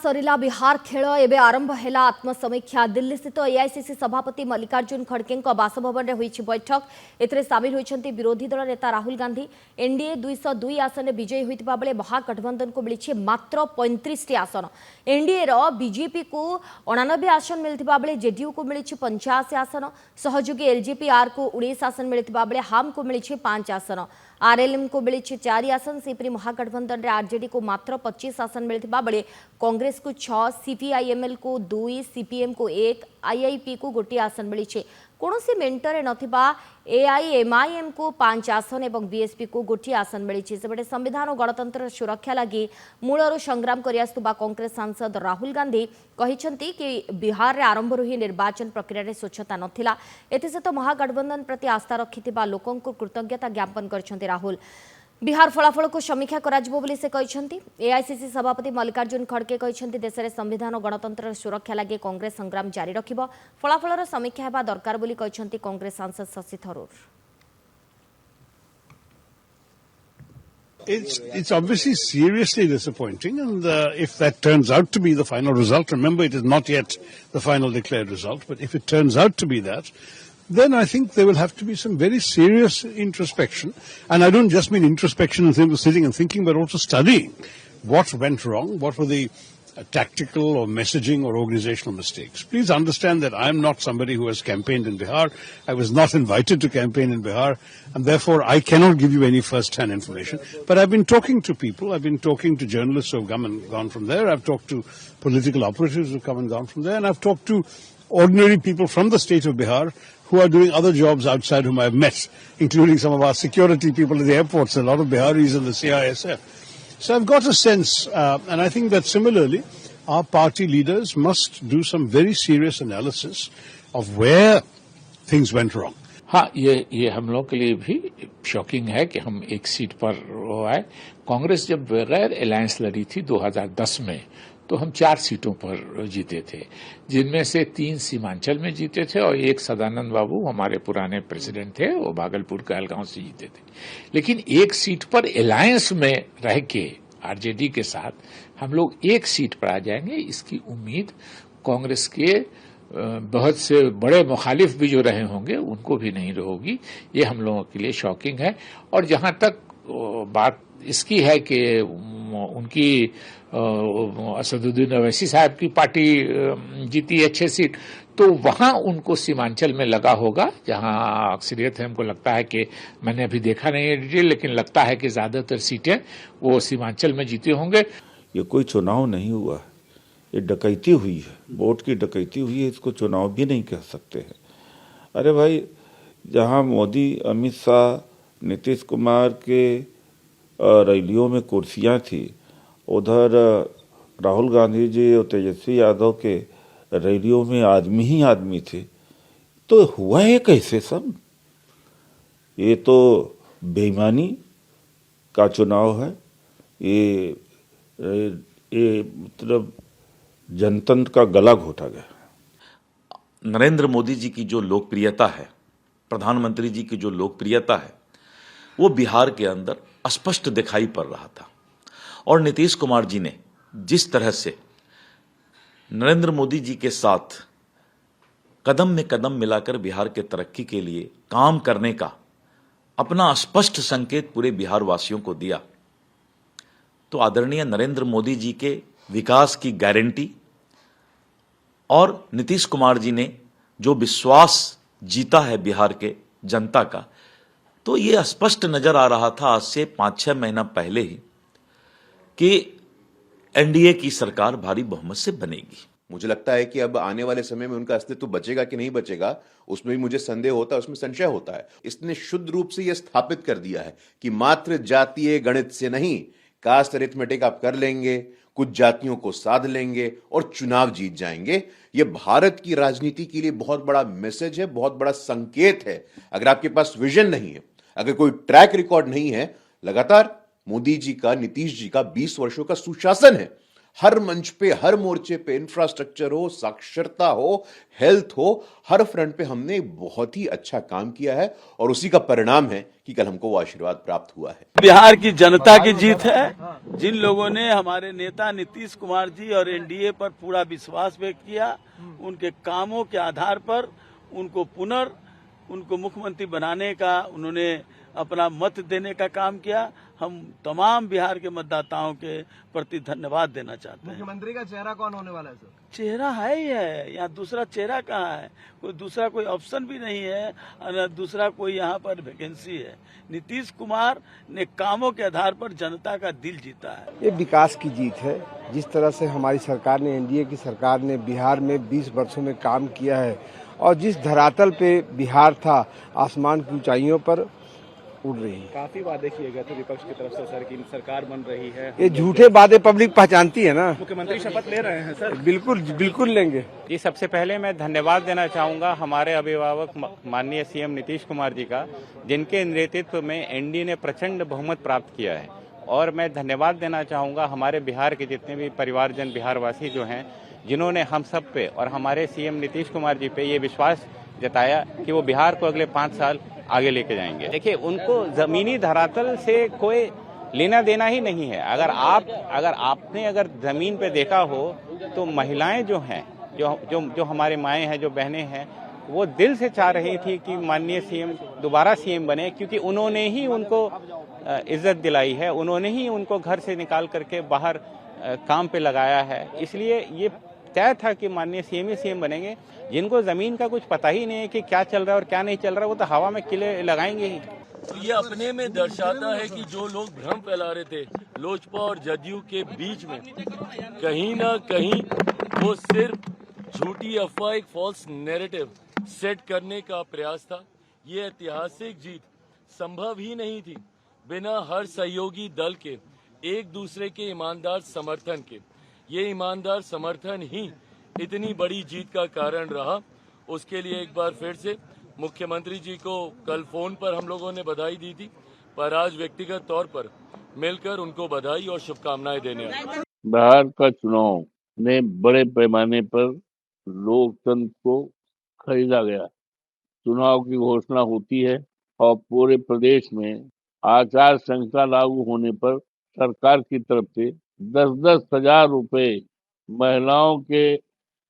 सरिला बिहार खेल एवं आरंभ है आत्मसमीक्षा। दिल्ली स्थित एआईसीसी सभापति मल्लिकार्जुन खड़गे बासभवन में हुई बैठक। एथिरे सामिल होइछन्ति विरोधी दल नेता राहुल गांधी। एनडीए 202 आसन में विजयी होइतिबा बेले महागठबंधन को मिली मात्र 35 आसन। एनडीए बीजेपी को 89 आसन मिलथिबा बेले जेडीयू को मिली 85 आसन। सहयोगी एलजेपी आर को 19 आसन मिलथिबा बेले हाम को मिली 5 आसन। आरएलएम को मिली 4 आसन। सेपरी महागठबंधन रे आरजेडी को मात्र 25 आसन मिलथिबा बेले कांग्रेस को 6, सीपीआईएमएल को 2, सीपीएम को 1, आईआईपी को 1 आसन मिली। कौनसी मेंटरे नथिबा एआईएमआईएम को 5 आसन और बीएसपी को 1 आसन मिली। सेपटे संविधान और गणतंत्र सुरक्षा लगी मूलर संग्राम करियास्तुबा कांग्रेस सांसद राहुल गांधी कहिसंती कि बिहार रे आरंभ ही निर्वाचन प्रक्रिया रे स्वच्छता नथिला। एथिसहित महागठबंधन प्रति आस्था रखिथिबा लोकंको कृतज्ञता ज्ञापन करछन्ती राहुल। बिहार फलाफल को समीक्षा कराजिबो बोली से कहिसंती। एआईसीसी सभापति मल्लिकार्जुन खड़गे कहिसंती देश में संविधान और गणतंत्र सुरक्षा लगे कांग्रेस संग्राम जारी रखिबो। फलाफलर समीक्षा हेबा दरकार बोली कहिसंती कांग्रेस सांसद Shashi Tharoor. It's obviously seriously disappointing, and if that turns out to be the final result, remember it is not yet the final declared result, but if it turns out to be that, then I think there will have to be some very serious introspection. And I don't just mean introspection in terms of sitting and thinking, but also studying what went wrong, what were the tactical or messaging or organizational mistakes. Please understand that I am not somebody who has campaigned in Bihar. I was not invited to campaign in Bihar, and therefore I cannot give you any first-hand information. But I've been talking to people. I've been talking to journalists who have come and gone from there. I've talked to political operatives who have come and gone from there. And I've talked to ordinary people from the state of Bihar who are doing other jobs outside whom I've met, including some of our security people at the airports, a lot of Biharis in the CISF. So I've got a sense, and I think that similarly, our party leaders must do some very serious analysis of where things went wrong. हाँ, ये हम लोग के लिए भी shocking है कि हम एक सीट पर आए। कांग्रेस जब बगैर अलायंस लड़ी थी 2010 में, तो हम 4 सीटों पर जीते थे, जिनमें से 3 सीमांचल में जीते थे और 1 सदानंद बाबू हमारे पुराने प्रेसिडेंट थे, वो भागलपुर कहलगांव से जीते थे। लेकिन 1 सीट पर अलायंस में रह के आरजेडी के साथ हम लोग 1 सीट पर आ जाएंगे, इसकी उम्मीद कांग्रेस के बहुत से बड़े मुखालिफ भी जो रहे होंगे उनको भी नहीं होगी। ये हम लोगों के लिए शॉकिंग है। और जहां तक बात इसकी है कि उनकी असदुद्दीन अवैसी साहब की पार्टी जीती है 6 सीट, तो वहां उनको सीमांचल में लगा होगा, जहां अक्सरियत है। हमको लगता है कि मैंने अभी देखा नहीं है डिटेल, लेकिन लगता है कि ज्यादातर सीटें वो सीमांचल में जीते होंगे। ये कोई चुनाव नहीं हुआ है, ये डकैती हुई है, वोट की डकैती हुई है, इसको चुनाव भी नहीं कह सकते हैं। अरे भाई, जहां मोदी, अमित शाह, नीतीश कुमार के रैलियों में कुर्सियां थी, उधर राहुल गांधी जी और तेजस्वी यादव के रैलियों में आदमी ही आदमी थे, तो हुआ है कैसे सब? ये तो बेईमानी का चुनाव है। ये मतलब जनतंत्र का गला घोटा गया। नरेंद्र मोदी जी की जो लोकप्रियता है, प्रधानमंत्री जी की जो लोकप्रियता है, वो बिहार के अंदर स्पष्ट दिखाई पड़ रहा था। और नीतीश कुमार जी ने जिस तरह से नरेंद्र मोदी जी के साथ कदम में कदम मिलाकर बिहार के तरक्की के लिए काम करने का अपना स्पष्ट संकेत पूरे बिहार वासियों को दिया, तो आदरणीय नरेंद्र मोदी जी के विकास की गारंटी और नीतीश कुमार जी ने जो विश्वास जीता है बिहार के जनता का, तो ये स्पष्ट नजर आ रहा था आज से 5-6 महीना पहले ही कि एनडीए की सरकार भारी बहुमत से बनेगी। मुझे लगता है कि अब आने वाले समय में उनका अस्तित्व बचेगा कि नहीं बचेगा, उसमें भी मुझे संदेह होता है, उसमें संशय होता है। इसने शुद्ध रूप से यह स्थापित कर दिया है कि मात्र जातीय गणित से नहीं, कास्ट अरिथमेटिक आप कर लेंगे, कुछ जातियों को साध लेंगे और चुनाव जीत जाएंगे। यह भारत की राजनीति के लिए बहुत बड़ा मैसेज है, बहुत बड़ा संकेत है। अगर आपके पास विजन नहीं है, अगर कोई ट्रैक रिकॉर्ड नहीं है, लगातार मोदी जी का, नीतीश जी का 20 वर्षों का सुशासन है, हर मंच पे, हर मोर्चे पे, इंफ्रास्ट्रक्चर हो, साक्षरता हो, हेल्थ हो, हर फ्रंट पे हमने बहुत ही अच्छा काम किया है और उसी का परिणाम है कि कल हमको वो आशीर्वाद प्राप्त हुआ है। बिहार की जनता की जीत है। जिन लोगों ने हमारे नेता नीतीश कुमार जी और एनडीए पर पूरा विश्वास व्यक्त किया, उनके कामों के आधार पर उनको मुख्यमंत्री बनाने का उन्होंने अपना मत देने का काम किया। हम तमाम बिहार के मतदाताओं के प्रति धन्यवाद देना चाहते हैं। मुख्यमंत्री का चेहरा कौन होने वाला है सर? चेहरा है ही है, यहाँ दूसरा चेहरा कहाँ है? कोई ऑप्शन भी नहीं है और दूसरा कोई यहाँ पर वैकेंसी है। नीतीश कुमार ने कामों के आधार पर जनता का दिल जीता है। ये विकास की जीत है। जिस तरह से हमारी सरकार ने, एनडीए की सरकार ने बिहार में 20 वर्षों में काम किया है और जिस धरातल पे बिहार था, आसमान की ऊंचाइयों पर उड़ रही है। काफी वादे किए गए थे विपक्ष की तरफ से सर की सरकार बन रही है। ये झूठे वादे पब्लिक पहचानती है ना। मुख्यमंत्री शपथ ले रहे हैं सर? बिल्कुल लेंगे। जी, सबसे पहले मैं धन्यवाद देना चाहूँगा हमारे अभिभावक माननीय सीएम नीतीश कुमार जी का, जिनके नेतृत्व में एनडीए ने प्रचंड बहुमत प्राप्त किया है। और मैं धन्यवाद देना चाहूँगा हमारे बिहार के जितने भी परिवारजन, बिहारवासी जो हैं, जिन्होंने हम सब पे और हमारे सीएम नीतीश कुमार जी पे ये विश्वास जताया कि वो बिहार को अगले 5 साल आगे लेके जाएंगे। देखिए, उनको जमीनी धरातल से कोई लेना देना ही नहीं है। अगर आपने जमीन पे देखा हो तो महिलाएं जो हैं, जो हमारे माएँ हैं, जो बहनें हैं, वो दिल से चाह रही थी कि माननीय सीएम दोबारा सीएम बने, क्योंकि उन्होंने ही उनको इज्जत दिलाई है, उन्होंने ही उनको घर से निकाल करके बाहर काम पे लगाया है। इसलिए ये तय था कि माननीय सीएम ही सीएम बनेंगे। जिनको जमीन का कुछ पता ही नहीं है कि क्या चल रहा है और क्या नहीं चल रहा है, वो तो हवा में किले लगाएंगे ही। तो ये अपने में दर्शाता है कि जो लोग भ्रम फैला रहे थे लोजपा और जदयू के बीच में, कहीं ना कहीं वो सिर्फ झूठी अफवाह, एक फॉल्स नैरेटिव सेट करने का प्रयास था। ये ऐतिहासिक जीत संभव ही नहीं थी बिना हर सहयोगी दल के एक दूसरे के ईमानदार समर्थन के। ये ईमानदार समर्थन ही इतनी बड़ी जीत का कारण रहा। उसके लिए एक बार फिर से मुख्यमंत्री जी को कल फोन पर हम लोगों ने बधाई दी थी, पर आज व्यक्तिगत तौर पर मिलकर उनको बधाई और शुभकामनाएं देने आए। बिहार का चुनाव में बड़े पैमाने पर लोकतंत्र को खरीदा गया। चुनाव की घोषणा होती है और पूरे प्रदेश में आचार संहिता लागू होने पर सरकार की तरफ से 10-10 हजार रुपए महिलाओं के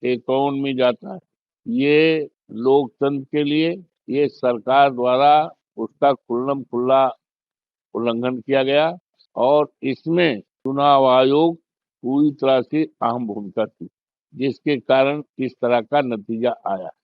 अकाउंट में जाता है। ये लोकतंत्र के लिए, ये सरकार द्वारा उसका खुल्लम खुल्ला उल्लंघन किया गया और इसमें चुनाव आयोग पूरी तरह से अहम भूमिका थी, जिसके कारण इस तरह का नतीजा आया।